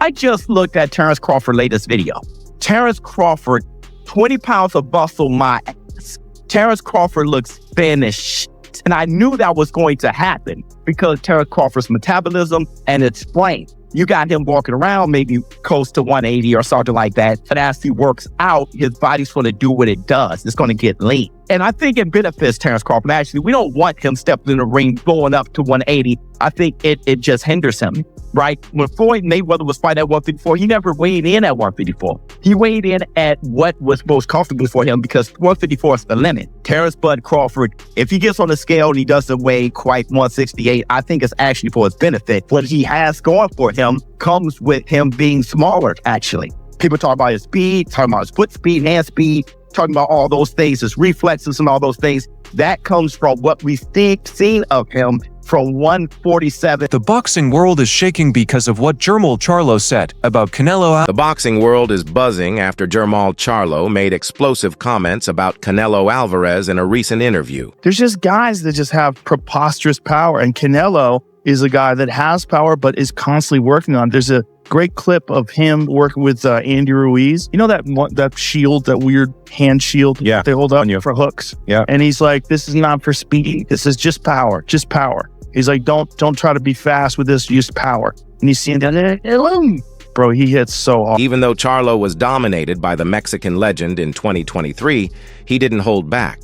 I just looked at Terence Crawford's latest video. Terence Crawford, 20 pounds of muscle, my ass. Terence Crawford looks finished. And I knew that was going to happen because Terence Crawford's metabolism and its frame. You got him walking around maybe close to 180 or something like that. But as he works out, his body's going to do what it does. It's going to get lean. And I think it benefits Terence Crawford. Actually, we don't want him stepping in the ring, going up to 180. I think it just hinders him, right? When Floyd Mayweather was fighting at 154, he never weighed in at 154. He weighed in at what was most comfortable for him because 154 is the limit. Terence Bud Crawford, if he gets on the scale and he doesn't weigh quite 168, I think it's actually for his benefit. What he has going for him comes with him being smaller, actually. People talk about his speed, talking about his foot speed, hand speed, talking about all those things, his reflexes and all those things. That comes from what we've seen of him from 147. The boxing world is shaking because of what Jermall Charlo said about Canelo. The boxing world is buzzing after Jermall Charlo made explosive comments about Canelo Alvarez in a recent interview. There's just guys that just have preposterous power, and Canelo is a guy that has power but is constantly working on it. There's a great clip of him working with Andy Ruiz. You know that shield, that weird hand shield they hold up for hooks? Yeah. And he's like, this is not for speed. This is just power, just power. He's like, don't try to be fast with this, use power. And you see him, bro, he hits so hard. Even though Charlo was dominated by the Mexican legend in 2023, he didn't hold back.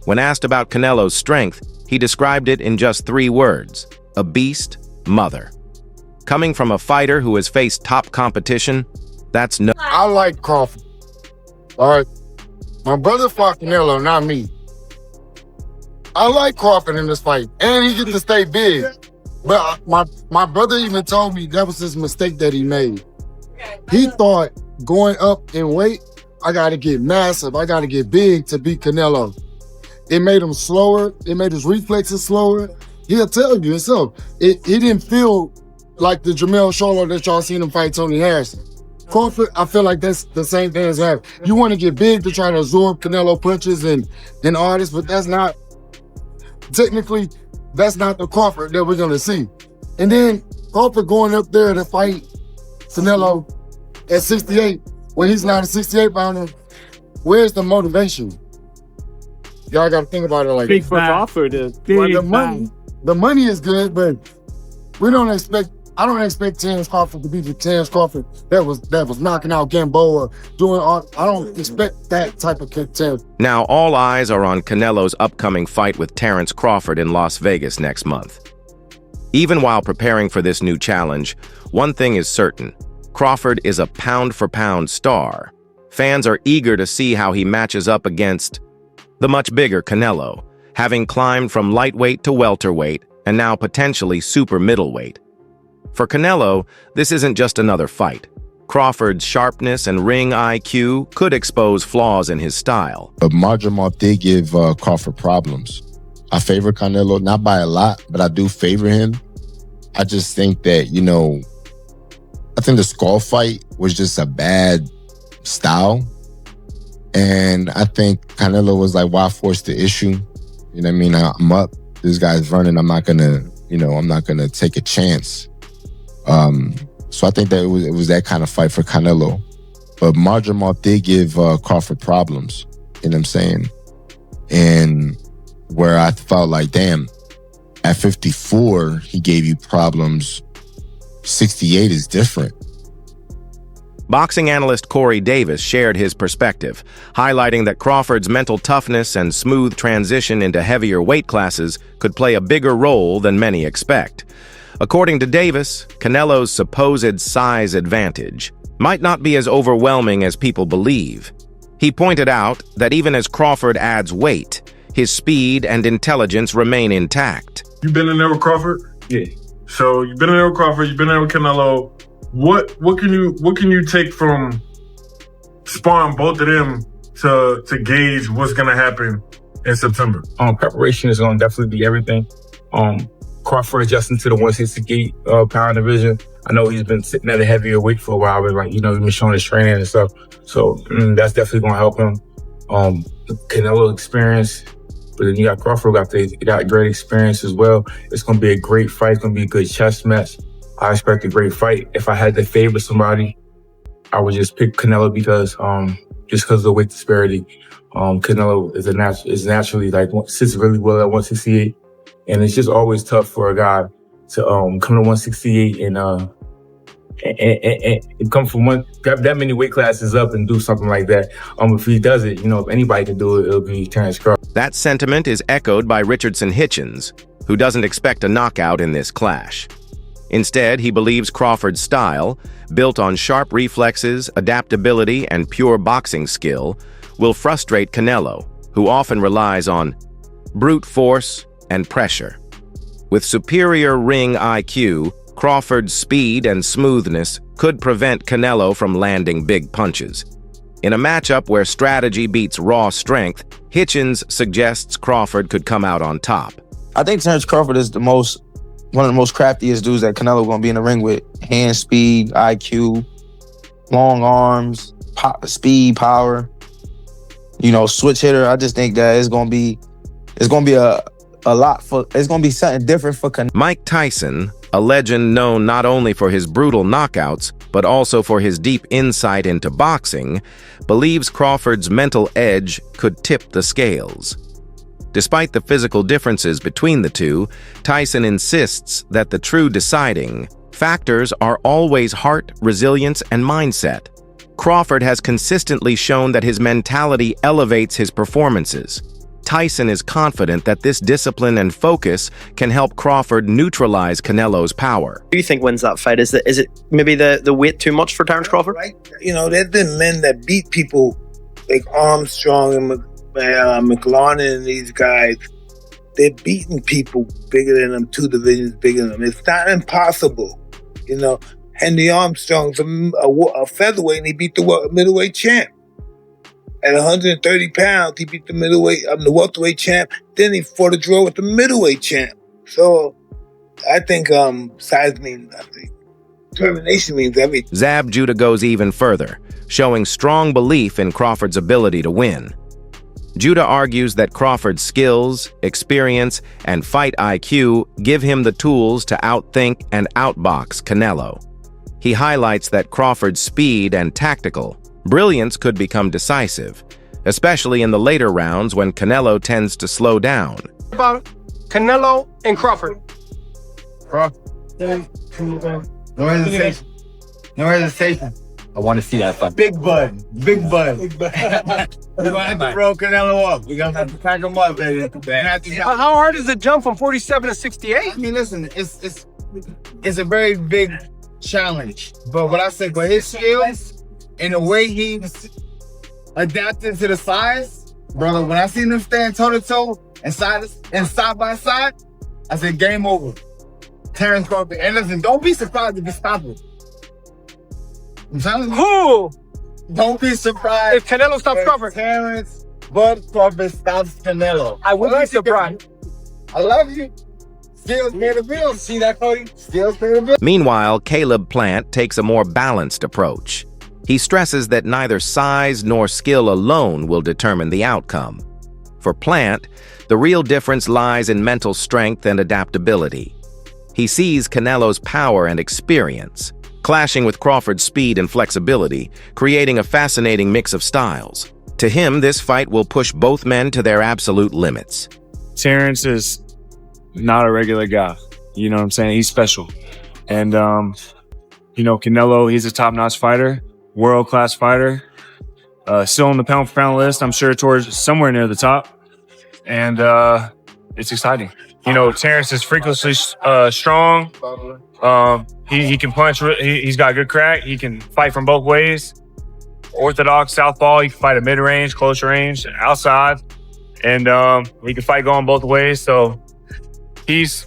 When asked about Canelo's strength, he described it in just 3 words: a beast mother. Coming from a fighter who has faced top competition, that's no... I like Crawford. All right. My brother fought Canelo, not me. I like Crawford in this fight, and he gets to stay big. But my brother even told me that was his mistake that he made. He thought going up in weight, I got to get massive, I got to get big to beat Canelo. It made him slower. It made his reflexes slower. He'll tell you himself. He didn't feel like the Charlo that y'all seen him fight Tony Harrison. Crawford, I feel like that's the same thing as having. You want to get big to try to absorb Canelo punches and all this, but that's not, technically, that's not the Crawford that we're going to see. And then Crawford going up there to fight Canelo at 68, when he's not a 68 pounder, where's the motivation? Y'all got to think about it like big for Crawford is big. The money is good, but I don't expect Terence Crawford to be the Terence Crawford that was knocking out Gamboa, doing all. I don't expect that type of Terence. Now, all eyes are on Canelo's upcoming fight with Terence Crawford in Las Vegas next month. Even while preparing for this new challenge, one thing is certain: Crawford is a pound-for-pound star. Fans are eager to see how he matches up against the much bigger Canelo, having climbed from lightweight to welterweight and now potentially super middleweight. For Canelo, this isn't just another fight. Crawford's sharpness and ring IQ could expose flaws in his style. But Marjamal did give Crawford problems. I favor Canelo, not by a lot, but I do favor him. I just think that, I think the Skull fight was just a bad style. And I think Canelo was like, why force the issue? You know what I mean? I'm up. This guy's running. I'm not gonna take a chance. So I think that it was that kind of fight for Canelo. But Marjamal did give Crawford problems, you know what I'm saying? And where I felt like, damn, at 54, he gave you problems. 68 is different. Boxing analyst Corey Davis shared his perspective, highlighting that Crawford's mental toughness and smooth transition into heavier weight classes could play a bigger role than many expect. According to Davis, Canelo's supposed size advantage might not be as overwhelming as people believe. He pointed out that even as Crawford adds weight, his speed and intelligence remain intact. You've been in there with Crawford? Yeah. So you've been in there with Crawford, you've been there with Canelo. What can you take from sparring both of them to gauge what's gonna happen in September? Preparation is gonna definitely be everything. Crawford adjusting to the 168 pound division. I know he's been sitting at a heavier weight for a while, but he's been showing his training and stuff. So that's definitely gonna help him. Canelo experience, but then you got Crawford got great experience as well. It's gonna be a great fight. It's gonna be a good chess match. I expect a great fight. If I had to favor somebody, I would just pick Canelo because of the weight disparity. Canelo is naturally sits really well at 168, and it's just always tough for a guy to come to 168 and come from grab that many weight classes up and do something like that. If he does it, if anybody can do it, it'll be Terence Crawford. That sentiment is echoed by Richardson Hitchens, who doesn't expect a knockout in this clash. Instead, he believes Crawford's style, built on sharp reflexes, adaptability, and pure boxing skill, will frustrate Canelo, who often relies on brute force and pressure. With superior ring IQ, Crawford's speed and smoothness could prevent Canelo from landing big punches. In a matchup where strategy beats raw strength, Hitchens suggests Crawford could come out on top. I think Terence Crawford is one of the most craftiest dudes that Canelo going to be in the ring with. Hand speed, IQ, long arms, speed, power. Switch hitter. I just think that it's going to be something different for Canelo. Mike Tyson, a legend known not only for his brutal knockouts, but also for his deep insight into boxing, believes Crawford's mental edge could tip the scales. Despite the physical differences between the two, Tyson insists that the true deciding factors are always heart, resilience, and mindset. Crawford has consistently shown that his mentality elevates his performances. Tyson is confident that this discipline and focus can help Crawford neutralize Canelo's power. Who do you think wins that fight? Is it maybe the weight too much for Terence Crawford? There's been men that beat people like Armstrong and McLaren and these guys. They're beating people bigger than them, 2 divisions bigger than them. It's not impossible, Henry Armstrong's a featherweight, and he beat the middleweight champ. At 130 pounds, he beat the welterweight champ. Then he fought a draw with the middleweight champ. So I think size means nothing. Determination means everything. Zab Judah goes even further, showing strong belief in Crawford's ability to win. Judah argues that Crawford's skills, experience, and fight IQ give him the tools to outthink and outbox Canelo. He highlights that Crawford's speed and tactical brilliance could become decisive, especially in the later rounds when Canelo tends to slow down. About Canelo and Crawford. No hesitation. No hesitation. I want to see that fight. Big bud. Big bud. We're going to have to throw Canelo up. We're going to have to pack him up, baby. How hard is the jump from 47 to 68? I mean, listen, it's a very big challenge. But what I said, but his skills and the way he adapted to the size, brother, when I seen him stand toe-to-toe and side by side, I said, game over. Terence Crawford. And listen, don't be surprised if he stops it. I'm telling you. Who? Don't be surprised if Canelo stops Crawford. Terence Crawford stops Canelo. I wouldn't be surprised. I love you. Skills pay the bills. See that, Cody? Skills pay the bills. Meanwhile, Caleb Plant takes a more balanced approach. He stresses that neither size nor skill alone will determine the outcome. For Plant, the real difference lies in mental strength and adaptability. He sees Canelo's power and experience, clashing with Crawford's speed and flexibility, creating a fascinating mix of styles. To him, this fight will push both men to their absolute limits. Terence is not a regular guy. You know what I'm saying? He's special. And, Canelo, he's a top-notch fighter, world-class fighter, still on the pound-for-pound list, I'm sure towards somewhere near the top. And it's exciting. Terence is freakishly strong. He can punch. He's got good crack. He can fight from both ways. Orthodox, southpaw. He can fight at mid-range, close range, outside. And he can fight going both ways. So it's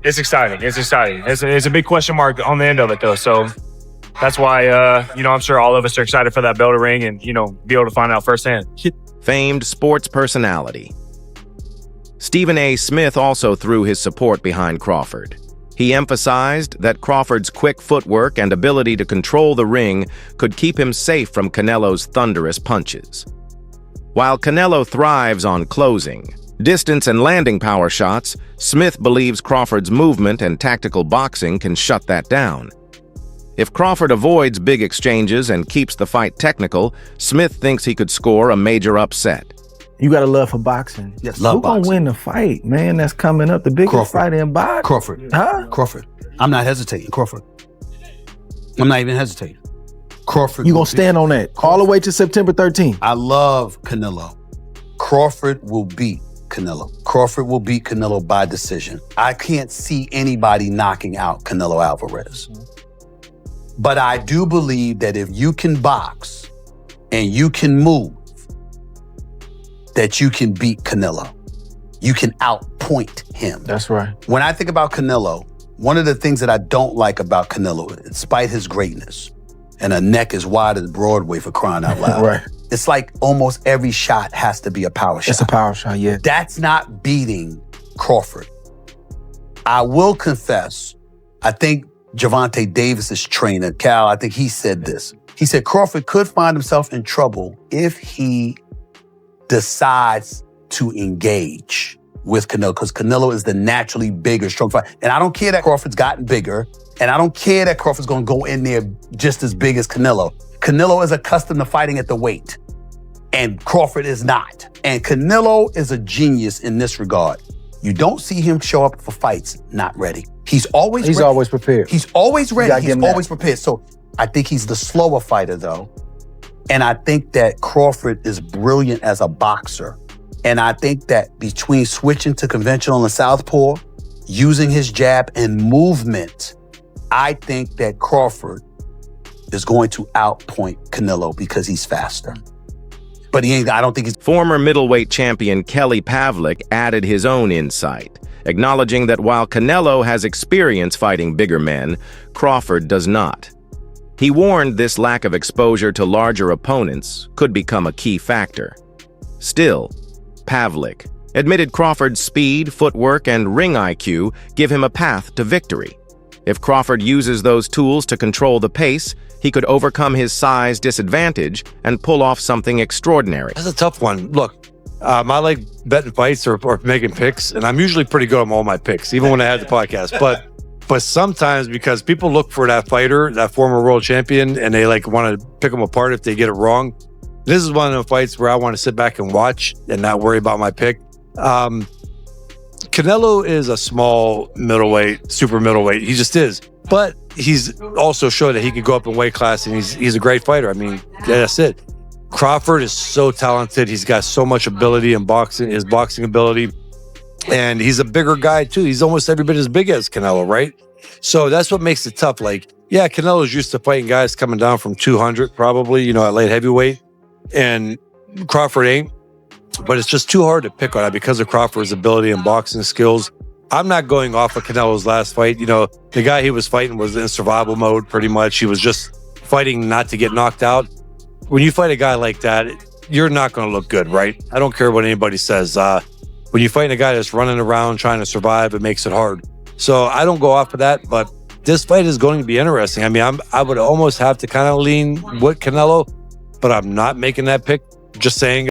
exciting. It's exciting. It's a big question mark on the end of it, though. So that's why, I'm sure all of us are excited for that bell to ring and, be able to find out firsthand. Famed sports personality Stephen A. Smith also threw his support behind Crawford. He emphasized that Crawford's quick footwork and ability to control the ring could keep him safe from Canelo's thunderous punches. While Canelo thrives on closing, Distance and landing power shots, Smith believes Crawford's movement and tactical boxing can shut that down. If Crawford avoids big exchanges and keeps the fight technical, Smith thinks he could score a major upset. You got a love for boxing. Yes, love Who boxing. gonna win the fight, man? That's coming up. The biggest Crawford. fight in boxing. Crawford. Huh? Crawford. I'm not hesitating. Crawford. I'm not even hesitating. Crawford. You gonna stand on that all the way to September 13th? I love Canelo. Crawford will beat Canelo. Crawford will beat Canelo by decision. I can't see anybody knocking out Canelo Alvarez. But I do believe that if you can box and you can move, that you can beat Canelo. You can outpoint him. That's right. When I think about Canelo, one of the things that I don't like about Canelo, despite his greatness, and a neck as wide as Broadway for crying out loud. Right. It's like almost every shot has to be a power shot. It's a power shot, yeah. That's not beating Crawford. I will confess, I think Gervonta Davis's trainer, Cal, I think he said this. He said Crawford could find himself in trouble if he decides to engage with Canelo, because Canelo is the naturally bigger, strong fighter. And I don't care that Crawford's gotten bigger, and I don't care that Crawford's gonna go in there just as big as Canelo. Canelo is accustomed to fighting at the weight, and Crawford is not. And Canelo is a genius in this regard. You don't see him show up for fights not ready. He's always prepared. He's always ready. gotta give He's him that. always prepared. So I think he's the slower fighter, though. And I think that Crawford is brilliant as a boxer. And I think that between switching to conventional and southpaw, using his jab and movement, I think that Crawford is going to outpoint Canelo because he's faster. But I don't think he's... Former middleweight champion Kelly Pavlik added his own insight, acknowledging that while Canelo has experience fighting bigger men, Crawford does not. He warned this lack of exposure to larger opponents could become a key factor. Still, Pavlik admitted Crawford's speed, footwork, and ring IQ give him a path to victory. If Crawford uses those tools to control the pace, he could overcome his size disadvantage and pull off something extraordinary. That's a tough one. Look, I like betting fights or making picks, and I'm usually pretty good on all my picks, even when I had the podcast. But sometimes, because people look for that fighter, that former world champion, and they want to pick them apart if they get it wrong. This is one of the fights where I want to sit back and watch and not worry about my pick. Canelo is a small middleweight, super middleweight. He just is. But he's also showed that he could go up in weight class, and he's a great fighter. I mean, that's it. Crawford is so talented. He's got so much ability in boxing, his boxing ability. And he's a bigger guy, too. He's almost every bit as big as Canelo, right? So that's what makes it tough. Yeah, Canelo's used to fighting guys coming down from 200, probably, at light heavyweight. And Crawford ain't. But it's just too hard to pick on that because of Crawford's ability and boxing skills. I'm not going off of Canelo's last fight. The guy he was fighting was in survival mode, pretty much. He was just fighting not to get knocked out. When you fight a guy like that, you're not going to look good, right? I don't care what anybody says. When you fight a guy that's running around trying to survive, it makes it hard. So I don't go off of that, but this fight is going to be interesting. I mean, I would almost have to kind of lean with Canelo, but I'm not making that pick. Just saying.